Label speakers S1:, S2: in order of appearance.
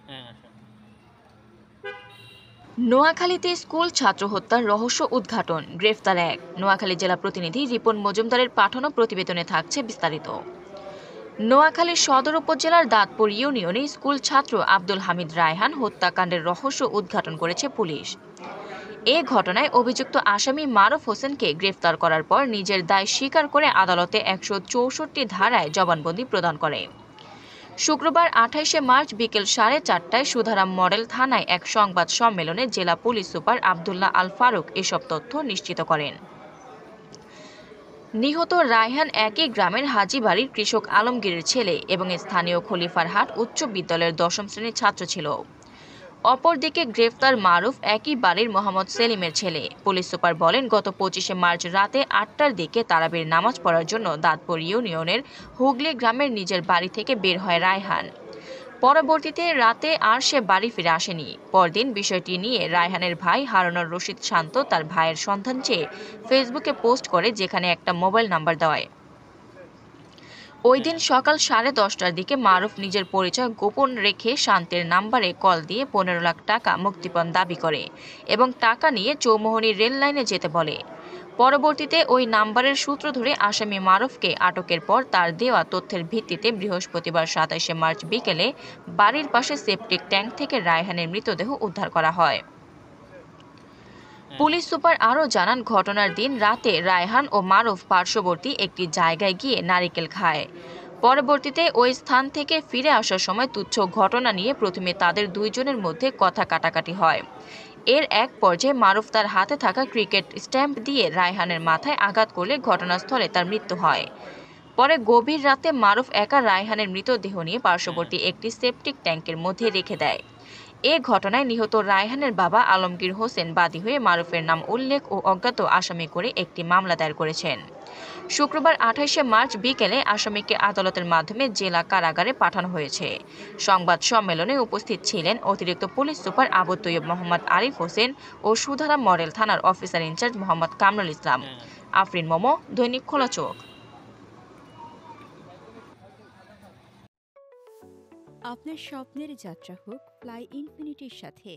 S1: হ্যাঁ,
S2: নোয়াখালীতে স্কুল ছাত্র হত্যার রহস্য উদ্ঘাটন, গ্রেফতার এক। নোয়াখালী জেলা প্রতিনিধি রিপন মজুমদারের পাঠানো প্রতিবেদনে থাকছে বিস্তারিত। নোয়াখালীর সদর উপজেলার দাঁতপুর ইউনিয়নে স্কুল ছাত্র আব্দুল হামিদ রায়হান হত্যাকাণ্ডের রহস্য উদ্ঘাটন করেছে পুলিশ। এ ঘটনায় অভিযুক্ত আসামি মারুফ হোসেনকে গ্রেফতার করার পর নিজের দায় স্বীকার করে আদালতে ১৬৪ ধারায় জবানবন্দি প্রদান করে। শুক্রবার ২৮শে মার্চ বিকেল ৪:৩০টায় সুধারাম মডেল থানায় এক সংবাদ সম্মেলনে জেলা পুলিশ সুপার আবদুল্লাহ আল ফারুক এসব তথ্য নিশ্চিত করেন। নিহত রায়হান একই গ্রামের হাজীবাড়ির কৃষক আলমগীরের ছেলে এবং স্থানীয় খলিফারহাট উচ্চ বিদ্যালয়ের ১০ম শ্রেণীর ছাত্র ছিল। অপরদিকে গ্রেফতার মারুফ একই বাড়ির মোহাম্মদ সেলিমের ছেলে। পুলিশ সুপার বলেন, গত ২৫শে মার্চ রাতে ৮টার দিকে তারাবির নামাজ পড়ার জন্য দাঁতপুর ইউনিয়নের হুগলি গ্রামের নিজের বাড়ি থেকে বের হয় রায়হান। পরবর্তীতে রাতে আর সে বাড়ি ফিরে আসেনি। পরদিন বিষয়টি নিয়ে রায়হানের ভাই হারুনুর রশিদ শান্ত তার ভাইয়ের সন্ধান চেয়ে ফেসবুকে পোস্ট করে, যেখানে একটা মোবাইল নাম্বার দেওয়ায়। ওই দিন সকাল 10:30টার দিকে মারুফ নিজের পরিচয় গোপন রেখে শান্তের নাম্বারে কল দিয়ে ১৫ লাখ টাকা মুক্তিপণ দাবি করে এবং টাকা নিয়ে চৌমুহনী রেল লাইনে যেতে বলে। পরবর্তীতে ওই নাম্বারের সূত্র ধরে আসামি মারুফকে আটকের পর তার দেওয়া তথ্যের ভিত্তিতে বৃহস্পতিবার ২৭শে মার্চ বিকেলে বাড়ির পাশে সেপটিক ট্যাঙ্ক থেকে রায়হানের মৃতদেহ উদ্ধার করা হয়। পুলিশ সুপার আরও জানান, ঘটনার দিন রাতে রায়হান ও মারুফ পার্শ্ববর্তী একটি জায়গায় গিয়ে নারিকেল খায়। পরবর্তীতে ওই স্থান থেকে ফিরে আসার সময় তুচ্ছ ঘটনা নিয়ে প্রথমে তাদের দুইজনের মধ্যে কথা কাটাকাটি হয়। এর এক পর্যায়ে মারুফ তার হাতে থাকা ক্রিকেট স্ট্যাম্প দিয়ে রায়হানের মাথায় আঘাত করলে ঘটনাস্থলে তার মৃত্যু হয়। পরে গভীর রাতে মারুফ একা রায়হানের মৃতদেহ নিয়ে পার্শ্ববর্তী একটি সেপটিক ট্যাঙ্কের মধ্যে রেখে দেয়। এ ঘটনায় নিহত রায়হানের বাবা আলমগীর হোসেন বাদী হয়ে মারুফের নাম উল্লেখ ও অজ্ঞাত আসামি করে একটি মামলা দায়ের করেছেন। শুক্রবার ২৮শে মার্চ বিকেলে আসামিকে আদালতের মাধ্যমে জেলা কারাগারে পাঠানো হয়েছে। সংবাদ সম্মেলনে উপস্থিত ছিলেন অতিরিক্ত পুলিশ সুপার আবু তৈয়ব মোহাম্মদ আরিফ হোসেন ও সুধারাম মডেল থানার অফিসার ইনচার্জ মোহাম্মদ কামরুল ইসলাম। আফরিন মোমো, দৈনিক খোলা চোখ।
S3: আপনার স্বপ্নের যাত্রা হোক ফ্লাই ইনফিনিটির সাথে।